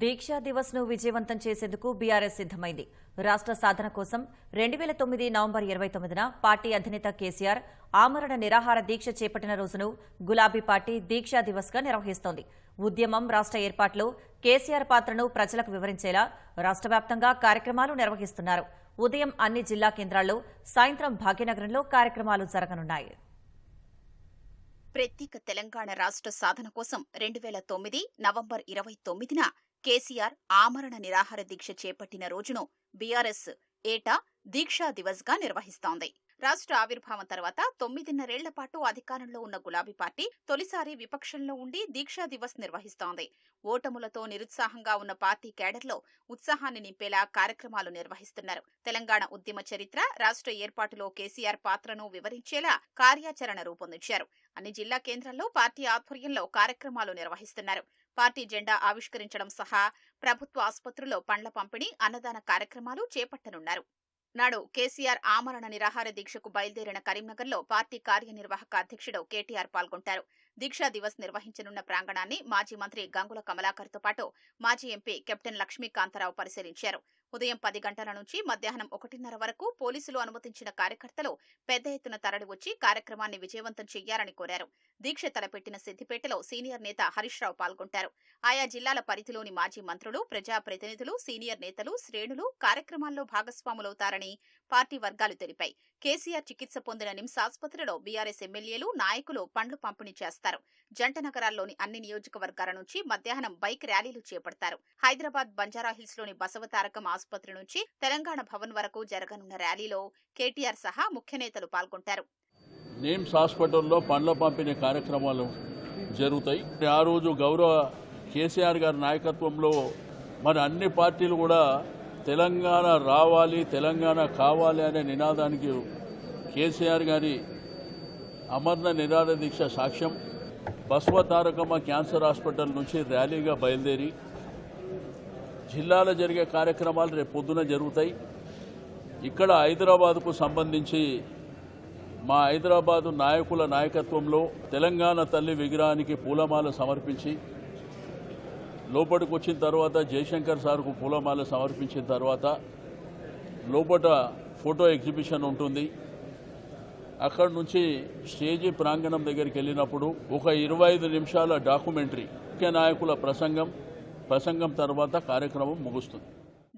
దీక్షా దివస్ ను విజయవంతం చేసేందుకు బీఆర్ఎస్ సిద్దమైంది. రాష్ట్ర సాధన కోసం 2009 నవంబర్ 29న పార్టీ అధినేత కేసీఆర్ ఆమరణ నిరాహార దీక్ష చేపట్టిన రోజును గులాబీ పార్టీ దీక్షా దివస్ గా నిర్వహిస్తోంది. ఉద్యమం రాష్ట్ర ఏర్పాటులో కేసీఆర్ పాత్రను ప్రజలకు వివరించేలా రాష్ట్ర వ్యాప్తంగా కార్యక్రమాలు నిర్వహిస్తున్నారు. ఉదయం అన్ని జిల్లా కేంద్రాల్లో, సాయంత్రం భాగ్యనగరంలో కార్యక్రమాలు జరగనున్నాయి. ప్రత్యేక తెలంగాణ రాష్ట్ర సాధన కోసం 2009 నవంబర్ 29న కేసీఆర్ ఆమరణ నిరాహార దీక్ష చేపట్టిన రోజును బీఆర్ఎస్ ఏటా దీక్షా దివస్ గా నిర్వహిస్తోంది. రాష్ట్ర ఆవిర్భావం తర్వాత 9.5 పాటు అధికారంలో ఉన్న గులాబీ పార్టీ తొలిసారి విపక్షంలో ఉండి దీక్షా దివస్ నిర్వహిస్తోంది. ఓటములతో నిరుత్సాహంగా ఉన్న పార్టీ కేడర్లో ఉత్సాహాన్ని నింపేలా కార్యక్రమాలు నిర్వహిస్తున్నారు. తెలంగాణ ఉద్యమ చరిత్ర, రాష్ట్ర ఏర్పాటులో కేసీఆర్ పాత్రను వివరించేలా కార్యాచరణ రూపొందించారు. అన్ని జిల్లా కేంద్రాల్లో పార్టీ ఆధ్వర్యంలో కార్యక్రమాలు నిర్వహిస్తున్నారు. పార్టీ జెండా ఆవిష్కరించడం సహా ప్రభుత్వ ఆసుపత్రుల్లో పండ్ల పంపిణీ, అన్నదాన కార్యక్రమాలు చేపట్టనున్నారు. నాడు కేసీఆర్ ఆమరణ నిరాహార దీక్షకు బయలుదేరిన కరీంనగర్లో పార్టీ కార్యనిర్వాహక అధ్యక్షుడు కేటీఆర్ పాల్గొంటారు. దీక్షా దివస్ నిర్వహించనున్న ప్రాంగణాన్ని మాజీ మంత్రి గంగుల కమలాకర్తో పాటు మాజీ ఎంపీ కెప్టెన్ లక్ష్మీకాంతారావు పరిశీలించారు. ఉదయం 10 గంటల నుంచి మధ్యాహ్నం 1:30 వరకు పోలీసులు అనుమతించిన కార్యకర్తలు పెద్ద ఎత్తున తరలివచ్చి కార్యక్రమాన్ని విజయవంతం చేయాలని కోరారు. దీక్ష తలపెట్టిన సిద్దిపేటలో సీనియర్ నేత హరీష్ రావు పాల్గొంటారు. ఆయా జిల్లాల పరిధిలోని మాజీ మంత్రులు, ప్రజాప్రతినిధులు, సీనియర్ నేతలు, శ్రేణులు కార్యక్రమాల్లో భాగస్వాములవుతారని పార్టీ వర్గాలు తెలిపాయి. కేసీఆర్ చికిత్స పొందిన నిమ్స్ ఆసుపత్రిలో బీఆర్ఎస్ ఎమ్మెల్యేలు, నాయకులు పండ్లు పంపిణీ చేస్తారు. జంట నగరాల్లోని అన్ని నియోజకవర్గాల నుంచి మధ్యాహ్నం బైక్ ర్యాలీలు చేపడతారు. హైదరాబాద్ బంజారాహిల్స్ లోని బసవతారకం ఆసుపత్రి నుంచి తెలంగాణ భవన్ వరకు జరగనున్న ర్యాలీలో కేటీఆర్ సహా ముఖ్య నేతలు పాల్గొంటారు. నిమ్స్ హాస్పిటల్లో పండ్ల పంపిణీ కార్యక్రమాలు జరుగుతాయి. ఆ రోజు గౌరవ కేసీఆర్ గారి నాయకత్వంలో మన అన్ని పార్టీలు కూడా తెలంగాణ రావాలి, తెలంగాణ కావాలి అనే నినాదానికి కేసీఆర్ గారి అమరణ నిరాహార దీక్ష సాక్ష్యం. బసవతారకమ్మ క్యాన్సర్ హాస్పిటల్ నుంచి ర్యాలీగా బయలుదేరి జిల్లాలో జరిగే కార్యక్రమాలు రేపు పొద్దున జరుగుతాయి. ఇక్కడ హైదరాబాద్కు సంబంధించి మా హైదరాబాదు నాయకుల నాయకత్వంలో తెలంగాణ తల్లి విగ్రహానికి పూలమాల సమర్పించి, లోపలికి వచ్చిన తర్వాత జయశంకర్ సార్కు పూలమాల సమర్పించిన తర్వాత లోపల ఫోటో ఎగ్జిబిషన్ ఉంటుంది. అక్కడి నుంచి స్టేజీ ప్రాంగణం దగ్గరికి వెళ్ళినప్పుడు ఒక 25 నిమిషాల డాక్యుమెంటరీ, ముఖ్య నాయకుల ప్రసంగం తర్వాత కార్యక్రమం ముగుస్తుంది.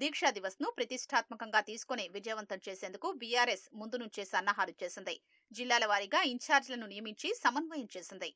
దీక్షా దివస్ ను ప్రతిష్టాత్మకంగా తీసుకుని విజయవంతం చేసేందుకు బీఆర్ఎస్ ముందు నుంచే సన్నాహాలు చేసింది. జిల్లాల వారీగా ఇన్ఛార్జీలను నియమించి సమన్వయం చేసింది.